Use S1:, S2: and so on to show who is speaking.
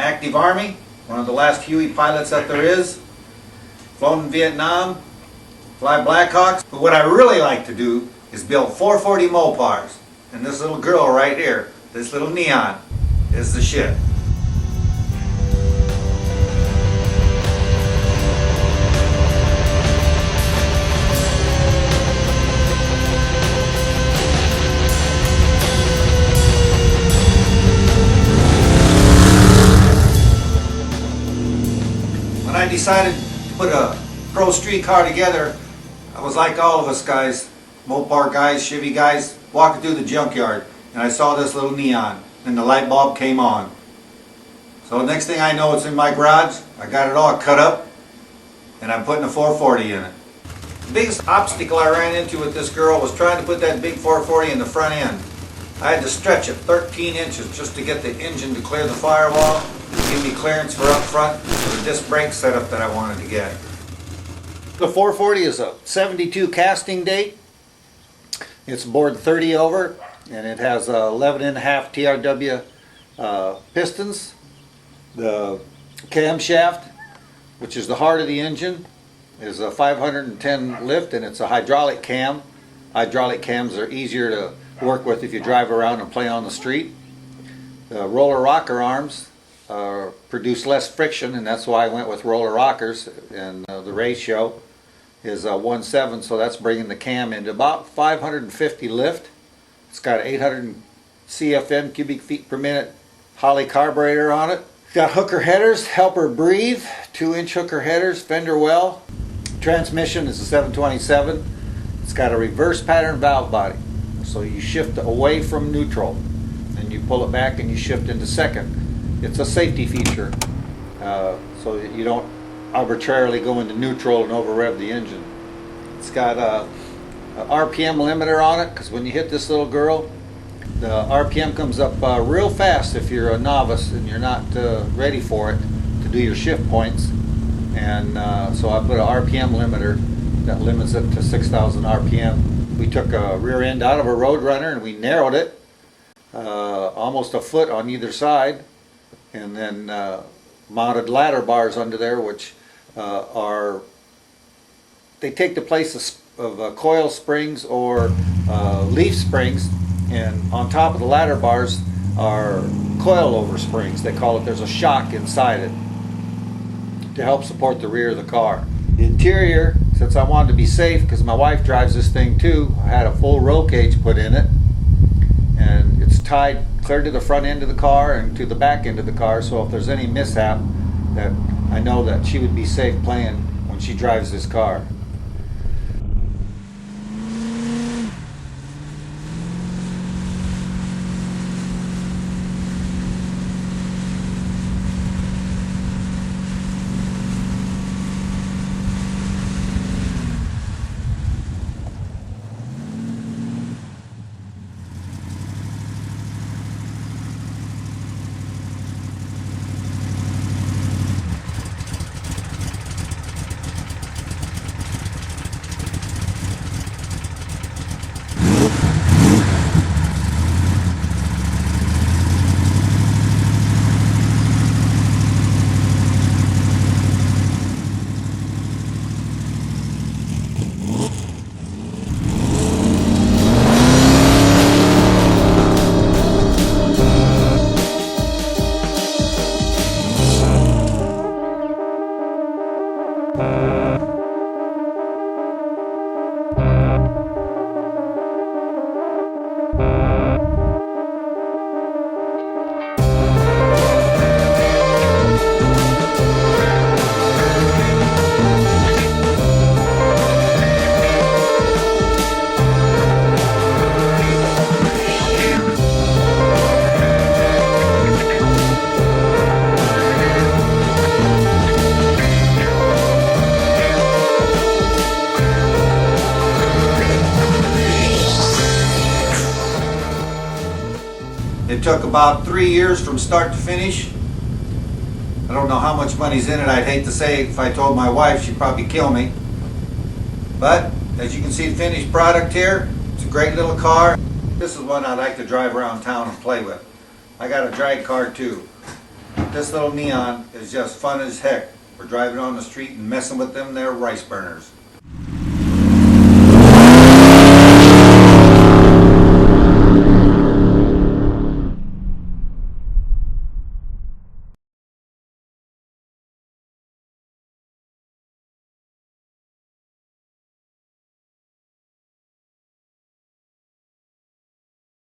S1: active Army, one of the last Huey pilots that there is, flown in Vietnam, fly Blackhawks. But what I really like to do is build 440 Mopars. And this little girl right here, this little neon, is the shit. When I decided to put a pro street car together, I was like all of us guys, Mopar guys, Chevy guys, walking through the junkyard, and I saw this little neon, and the light bulb came on. So the next thing I know, it's in my garage. I got it all cut up, and I'm putting a 440 in it. The biggest obstacle I ran into with this girl was trying to put that big 440 in the front end. I had to stretch it 13 inches just to get the engine to clear the firewall, give me clearance for up front for the disc brake setup that I wanted to get. The 440 is a 72 casting date. It's bored 30 over, and it has 11.5 TRW pistons. The camshaft, which is the heart of the engine, is a 510 lift, and it's a hydraulic cam. Hydraulic cams are easier to work with if you drive around and play on the street. The roller rocker arms produce less friction, and that's why I went with roller rockers, and the ratio is 1:7, so that's bringing the cam into about 550 lift. It's got 800 CFM, cubic feet per minute, Holley carburetor on it. It's got hooker headers, help her breathe, 2-inch hooker headers, fender well. Transmission is a 727. It's got a reverse pattern valve body, so you shift away from neutral, and you pull it back and you shift into second. It's a safety feature, so that you don't arbitrarily go into neutral and over rev the engine. It's got a RPM limiter on it, because when you hit this little girl, the RPM comes up real fast if you're a novice and you're not ready for it to do your shift points. And so I put a RPM limiter that limits it to 6,000 RPM. We took a rear end out of a Roadrunner and we narrowed it almost a foot on either side, and then mounted ladder bars under there, which they take the place of coil springs or leaf springs, and on top of the ladder bars are coilover springs. They call it. There's a shock inside it to help support the rear of the car. The interior, since I wanted to be safe, because my wife drives this thing too, I had a full roll cage put in it, and it's tied clear to the front end of the car and to the back end of the car, so if there's any mishap, that I know that she would be safe playing when she drives this car. It took about 3 years from start to finish. I don't know how much money's in it. I'd hate to say, if I told my wife, she'd probably kill me. But as you can see, the finished product here, it's a great little car. This is one I like to drive around town and play with. I got a drag car too. this little neon is just fun as heck for driving on the street and messing with them there rice burners.